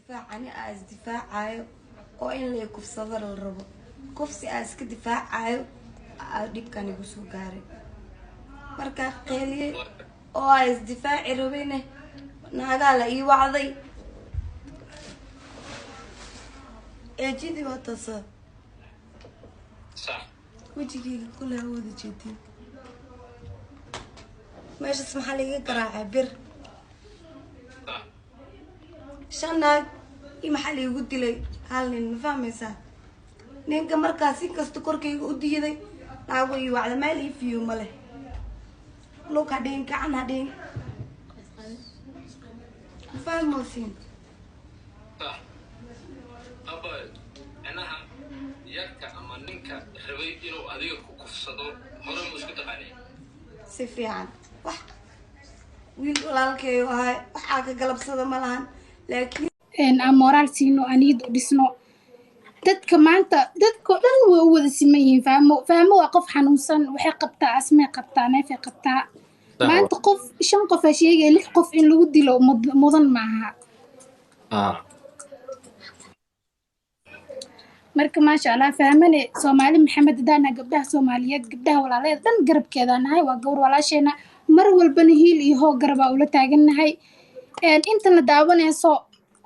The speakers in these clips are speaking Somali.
difaacani aa isdifaacayo oo in la kufsado la rabo kufsi aa iska difaacayo aa dhibkan igu soo gaaray marka qeeliye oo aa isdifaaci rabine naagaa la ii wacday eejidii waa taasa wejigayga kule hawada jeedin meeshas maxaa liiga garaacay bir shanaag iyo maxaa liigu dilay hal nin ma fahmaysaa ninka markaas in kasta korkayga u diiday naago ii wacda meel ii fiyo ma leh lug hadhiin gacan hadhiin ma fahmaysiin yarka ama ninka rabay inuu adiga ku kufsado hore mu isku taqaanay si fiican wax wiil walaalkeeyo ahay waxaa ka galabsada ma lahan laakiin aan moraal siino aniid u dhisno dadka maanta dadka dhan way u wada siman yihiin fahmo waa qof xanuunsan waxay qabtaa asmay qabtaa neefay qabtaa maanta qof 5 qof sheegay 6 qof in lagu dilo mudan maaha marka ma sha Allah fahmane Soomaali Maxamed daana gabdhaha Soomaaliyeed gabdhaha walaalaheed dan garabkeeda nahay waa gawar walaasheena mar walbana hiil iyo hoo garab ula taaganahay inta la daawanayso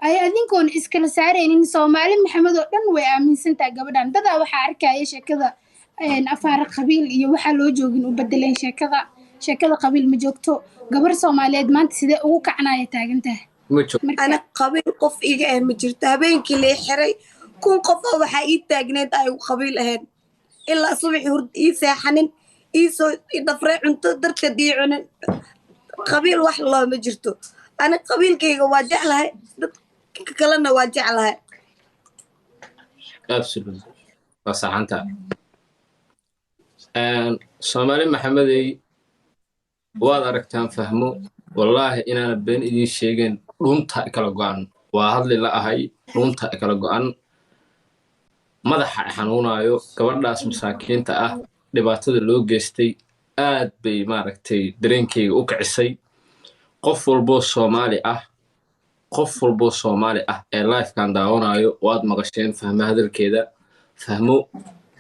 ay adinkoon iskala saareenin Soomaali Maxamed oo dhan way aaminsantaa gabadhan dada waxa arkaya sheekada afaar qabiil iyo waxa loo joogin u bedeleen sheekada qabiil ma joogto gabar Soomaaliyeed maanta sidee ugu kacnaa taagantahay ana qabiil qof iga ma jirto habeenkii la xiray kun qof waxa ii taagneed ay qabiil ahayn ilaa subax hurd ii seexanin ii soo dhafray cunto darteed ii cunin qabiil wax loo ma jirto ana qabiilkayga waa jeclahay dadka kalena waa jeclahay absolutely wasaxanta Soomaali Maxamedey waad aragtaan fahmo wallahi inaana been idin sheegeen dhunta kala go'an waa hadli la ahay dhunta kala go'an madaxa xanuunayo gabadhaas masaakiinta ah dhibaatada loo geystay aad bay maaragtay dareenkayga u kicisay qof walbo Soomaali ah ee live kan daawanayo waad maqasheen fahmo hadalkeeda fahmo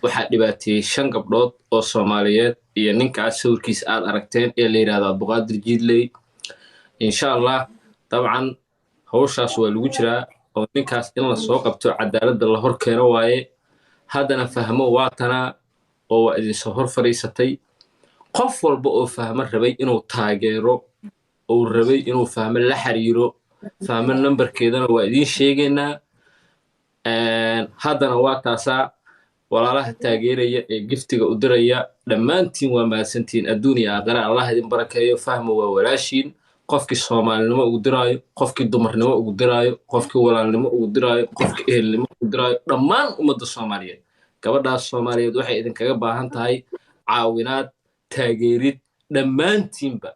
waxa dhibaateeyay 5 gabdhood oo Soomaaliyeed iyo ninkaas sawirkiisa aad aragteen ee la yiraahdo Abduqaadir Jiidley insha Allah dabcan hawshaas waa lagu jiraa oo ninkaas in la soo qabto cadaalad la hor keeno waaye haddana fahmo waatana oo waa idin soo hor fariisatay qof walba oo fahmo rabay inuu taageero oo rabay inuu fahmo la xiriiro fahmo numberkeedana waa idin sheegaynaa haddana waa taasa walaalaha taageeraya ee giftiga u diraya dhammaantiin waa mahadsantiin adduuniya aakhira Allah idin barakeeyo fahmo waa walaashiin qofkii Soomaalinimo ugu diraayo qofkii dumarnimo ugu diraayo qofkii walaalnimo ugu diraayo qofkii ehelnimo ugu diraayo dhammaan ummadda Soomaaliyeed gabadhaas Soomaaliyeed waxay idin kaga baahan tahay caawinaad taageerid dhammaantiinba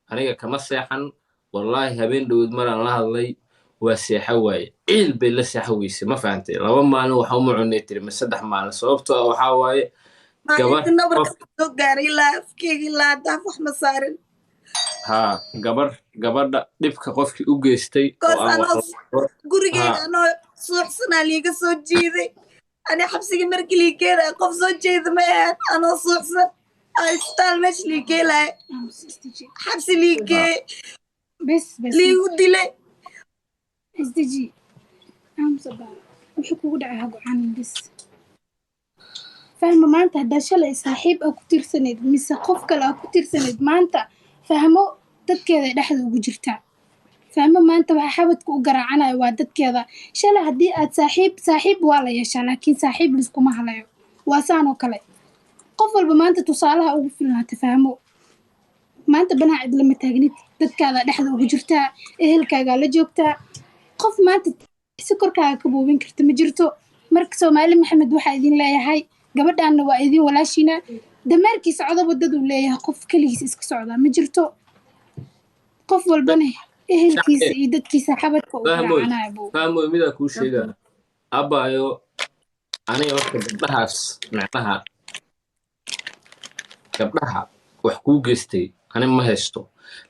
aniga kama seexan wallahi habeen dhawad maraan la hadlay waa seexa waaye ciil bay la seexa weysay ma fahantay 2 maalin waxa u mucunay tiri ma 3 maalin sababtoo waxa waaye gabadha nabarka soo gaaray laafkeegi la daf wax ma saarin gabadha dhibka qofkii u geystay oo gurigeena noo suuxsanaa liiga soo jiiday ani xabsiga markii liigeeda qof soo jeeda ma ahan anoo suuxsan isbitaal meesha liigeelay xabsi liigee bes liigu dilay isdaji amsaba wuxuu kugu dhacay go'aan bes fahmo maanta hadda shalay saaxiib ku tirsaneed mise qof kale ku tirsaneed maanta fahmo dadkeeda dhexda ugu jirta fahmo maanta waxa xabadku u garaacanayo waa dadkeeda shalay hadii aad saaxiib waa la yeeshaa laakiin saaxiib liskuma halayo waa saano kale qof walba maanta tusaalaha ugu filnaata fahmo maanta banaac lama taagnid dadkaada dhexda ugu jirta ehelkaaga la joogta qof maanta si korkaaga ka boobin karta ma jirto marka Soomaali Maxamed waxa idin leeyahay gabadhaana waa idin walaashina dameerkiisa codaba dad uu leeyahay qof kaligiis iska socda ma jirto qof walbana ehelkiisa iyo dadkiisa xabadka u raacanayo fahmo mida ku sheega abayo aniga horta gabdhaha wax ku geystay ani ma haysto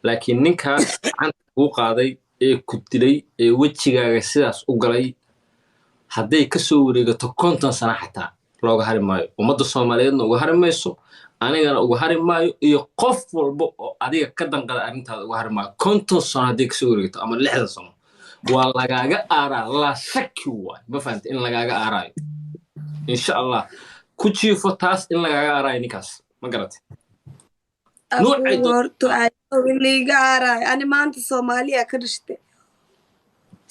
laakiin ninkaas aan ku qaaday ee ku dilay ee wejigaaga sidaas u galay hadday ka soo wareegato 50 sano xataa looga hari maayo ummadda Soomaaliyeedna uga hari mayso anigana uga hari maayo iyo qof walba oo adiga ka danqada arrintaada uga hari maayo 50 sano hadday ka soo wareegato ama 60 sano waa lagaaga aaraa la shaki waay ma fahanta in lagaaga aaraayo insha Allah ku jiifo taas in lagaaga aaraayo ninkaas ma garatay horto liiga aaraayo ani maanta Soomaaliya ka dhashtay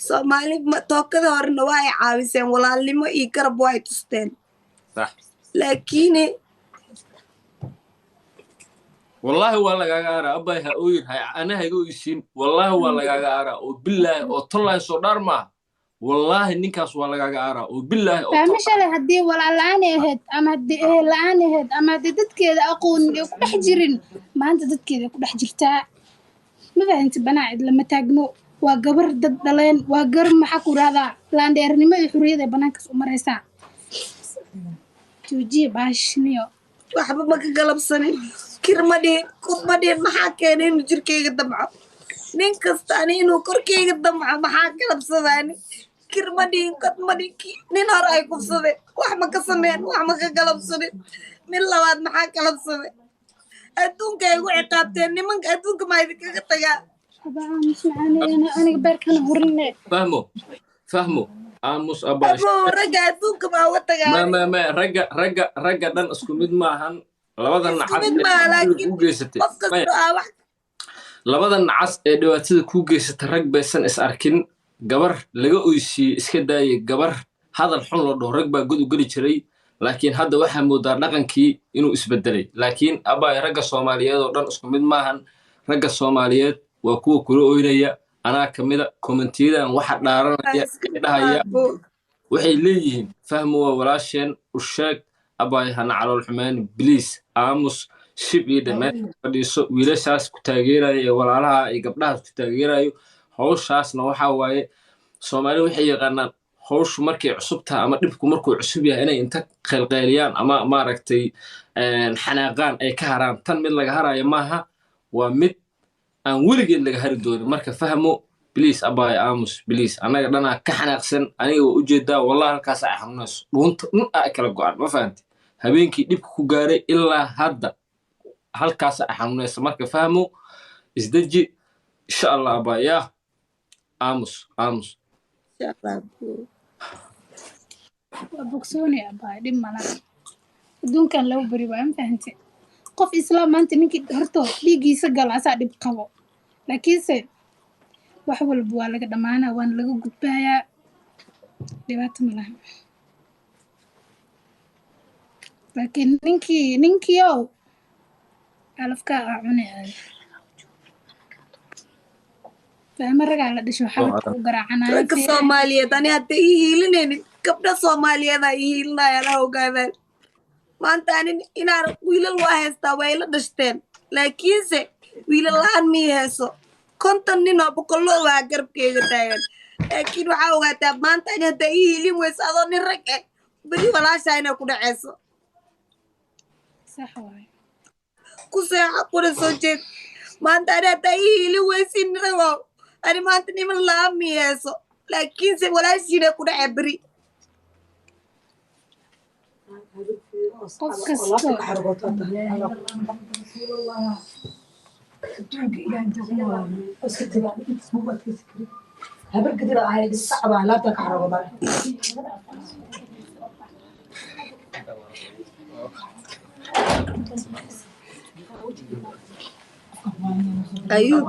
Soomaali tookada horena waa ay caawiseen walaalnimo iyo garab waa ay tusteen صح laakiin والله والله قاعد أبا هؤير هاي أنا هيجويسين والله والله قاعد وبالله وطلع صدار ما والله نكاس والله قاعد وبالله فمش على هدي ولا العاني هاد أما هدي العاني هاد أما هدي دت كذا أقول كل حجرين ما أنت دت كذا كل حجرتها ما فهمت بناعد لما تاجنوا وقبر دلين وقرم محكور هذا لان ديرني ما يحريه بناكس ومريسا توجي باشنيو waxba ma ka galabsanin kirmadeen kudmadeen maxaa keenay inuu jirkeyga damco nin kasta ani inuu korkeyga damco maxaa galabsadaani kirmadeen kudmadeen nin hore ay kufsadeen wax ma ka sameyn wax ma ka galabsanin min labaad maxaa galabsaday adduunka ay ugu ciqaabteen nimanka adduunka ma idinkaga tagaa مش معاني أنا قبل كان هورني فهموا آموس أبا رجع adduunka ma uga tagaa ما رجع دان اسكو ميد maahan labadan nacas ee dhawaatada ku geysata rag baysan is arkin gabar laga oysiiyey iska daayay gabar hadal xun loo dhaho rag baa god u geli jiray laakiin hadda waxaa moodaa dhaqankii inuu isbedelay laakiin abaa ragga Soomaaliyeed oo dhan isku mid maahan ragga Soomaaliyeed waa kuwa kula oynaya anaa kamida commentiyadan waxa dhaaranaya dhahaya waxay leeyihiin fahmo waa walaasheen u sheeg abaa hana calool xumaan please aamus shib iyo dhamaan fadhiiso wiilashaas ku taageeraya ee walaalaha ay gabdhahaas ku taageerayo hawshaasna waxa waaye Soomaali waxay yaqaanaan hawshu markay cusub tahay ama dhibku markuu cusub yahay inay inta qeylqeyliyaan ama maaragtay xanaaqaan ay ka haraan tan mid laga harayo maaha waa mid aan weligeed laga hari doonin marka fahmo please abaa aamus please anaga dhanaa ka xanaaqsan aniga waa ujeedaa wallahi halkaas ay xanuunayso dhuunta ay kala go'an ma fahanti habeenkii dhibku ku gaaray ilaa hadda halkaas ay xanuunayso marka fahmo isdaji insha Allah abaa yaa aamus بوكسوني أبا دي مالا دون كان لو بري وام فهمتي قف إسلام أنت نيجي هرتو بيجي سجل عسى دي بقبو لكن سي وحول بوالك دمانا وان لقو قبايا ديبات ملا لكن نينكي يو ألفكا أعوني هذا فما رجع لدشوا حبك وقرعنا ragga Soomaaliyeed ani hadda ii hiilinaynin gabdha Soomaaliyeed ay hiilinayaan ha ogaadaan maanta ani inaan wiilal waa haystaa way la dhashteen laakiinse wiilal la'aan mii heeso 50 nin oo boqoloo waa garabkeyga taagan laakiin waxaa ogaataa maanta ani hadda ii hiilin weyso adoo nin rag eh beri walaashaa inay ku dhaceyso صح واي ku seexa kuna soo jeed maanta ani hadda ii hiilin weysin ragow ani maanta niman la'aan mii heeso laakiinse walaashiina ku dhacee beri قف كستو ayuub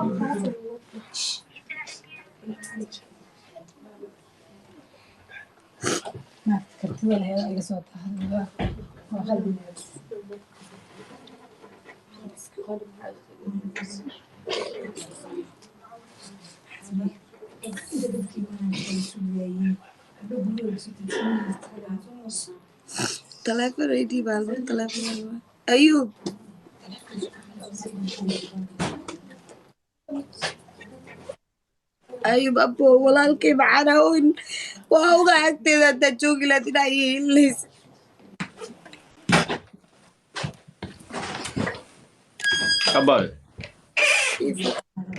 telefoon ID baa loo telefoon ayuub ayuub abo walaalkay macana oyn waa uga agteeda haddaa joogi lahayd inaa ii hiilinaysa abaa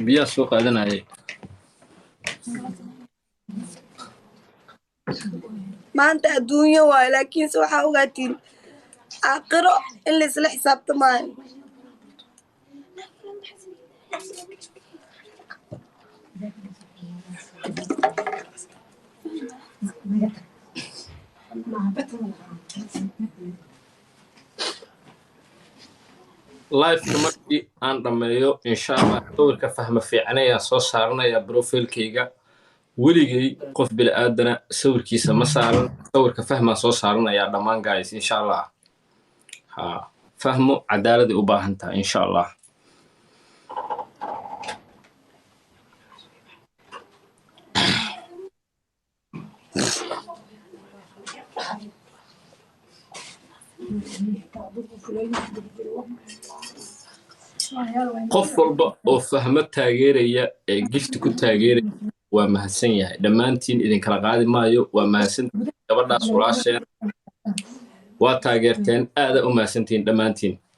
biyaa soo qaadanayay maanta adduunyo waayo laakiinse waxaa ogaatiin aakhiro in laisla xisaabtamaayo. live markii aan dhameeyo insha Allah sawirka fahma fiicnaya soo saaranaya profilkayga weligay qof bil aadana sawirkiisa ma saaran sawirka fahma soo saaranaya dhamaan guys insha Allah ha fahmo cadaalad u baahan tahay insha Allah qof walba oo fahmo taageeraya ee gift ku taageeraya waa mahadsan yahay dhammaantiin idin kala qaadi maayo waa mahadsan gabadhaas walaasheen waa taageerteen aad u mahadsantiin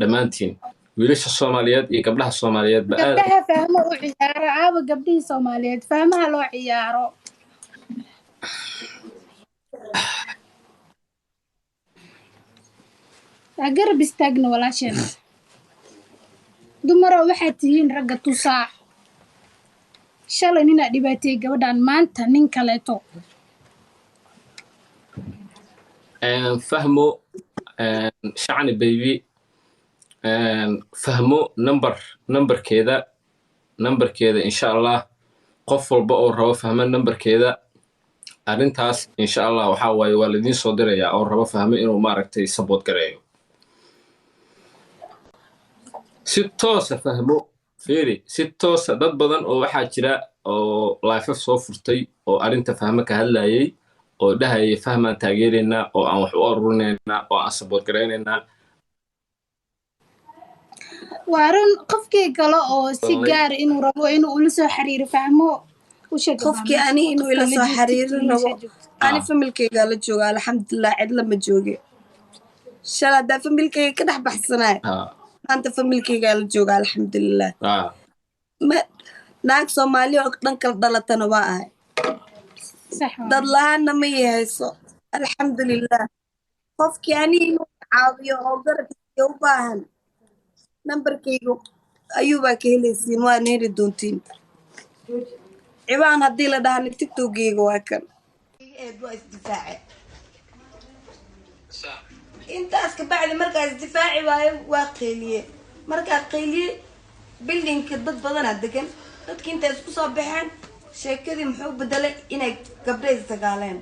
dhammaantiin wiilasha Soomaaliyeed iyo gabdhaha Soomaaliyeed ba aad gabdhaha fahmo u ciyaaro aaba gabdhihii Soomaaliyeed fahmaha loo ciyaaro garab istaagna walaasheen dumaro waxaad tihiin ragga tusaa shalay nina dhibaatay gabadhan maanta nin kaleeto fahmo shacni baby fahmo numberkeeda insha Allah qof walba oo rabo fahmo numberkeeda arintaas insha Allah waxa waaye waa lidin soo diraya oo rabo fahmo inuu maaragtay support gareeyo si toos ah fahmo fiiri si toos ah dad badan oo waxa jira oo live soo furtay oo arinta fahmo ka hadlayay oo dhahayay fahmaan taageerina oo aan wax u arurinayna oo aan support gareynayna waarun qofkii kale oo si gaar inuu rabo inuu ula soo xiriiro fahmo u sheeg qofkii ani inuu ila soo xiriirin rabo ani familkayga la jooga alxamdulillah cid lama jooge shalada familkayga ka dhex baxsanaay maanta familkayga la jooga alxamdulillah naag Soomaali oo dhan kala dhalatana waa ahay dad lahaana ma yahayso alxamdulillah qofkii ani inuu caawiyo oo garabkiisa u baahan numberkayga ayuubaa ka helaysiin waa neeri doontiin ciwaan haddii la dhahan tiktokgayga waa kan waa isdifaace intaas ka bacdi markaa isdifaaci waayo waa qeyliye markaa qeyliye buildingka dad badanaa degan dadkii intay isku soo baxeen sheekadii muxuu bedelay inay gabdhaha isdagaaleen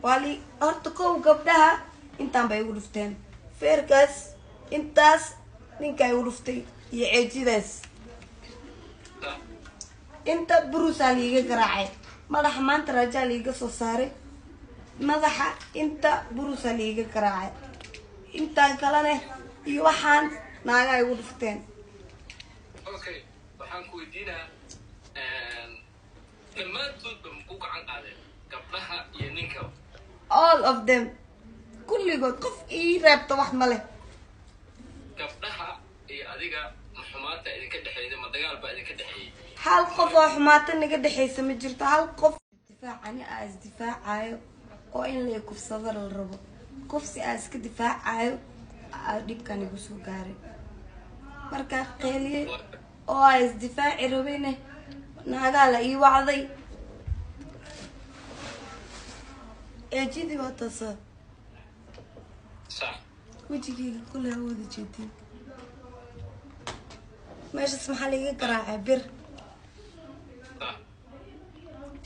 waali horta kow gabdhaha intaan bay igu dhufteen feerkaas intaas ninka igu dhuftay iyo ceejidaas inta buruusaa liiga garaacay madaxa maanta raajaa liiga soo saaray madaxa inta buruusaa liiga garaacay intaan kalene iyo waxaan naagaa igu dhufteen okay waxaan ku weydiinaa dhammaantoodba muku gacan qaadeen gabdhaha iyo ninka all of them kulligood qof ii reebta wax ma leh gabdhaha iyo adiga ma xumaanta idinka dhexeeyay ma dagaal baa idinka dhexeeyay hal qof oo xumaata naga dhexeysa ma jirto hal qof difaacani aa isdifaacayo oo in la kufsado la rabo kufsi aa iska difaacayo aa dhibkan igu soo gaaray markaa qeeliye oo aa isdifaaci rabine naagaa la ii wacday eejidii waa taasa wejigayga kule hawada jeedin meeshaas maxaa liiga garaacay bir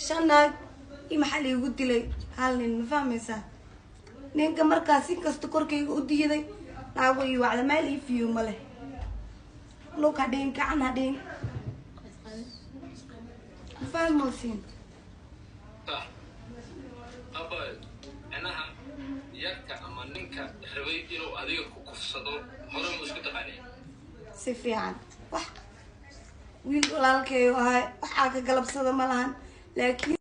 shan naag iyo maxaa liigu dilay hal nin ma fahmaysaa ninka markaas in kasta korkayga u diiday naagu ii wacda meel ii fiyo ma leh lug hadhiin gacan hadhiin ma fahmoosin anaha yarka ama ninka rabay inuu adiga ku kufsado hore mu isku taqaanay si fiican wax wiil walaalkeeyo ahay waxaa ka galabsada ma lahan laakiin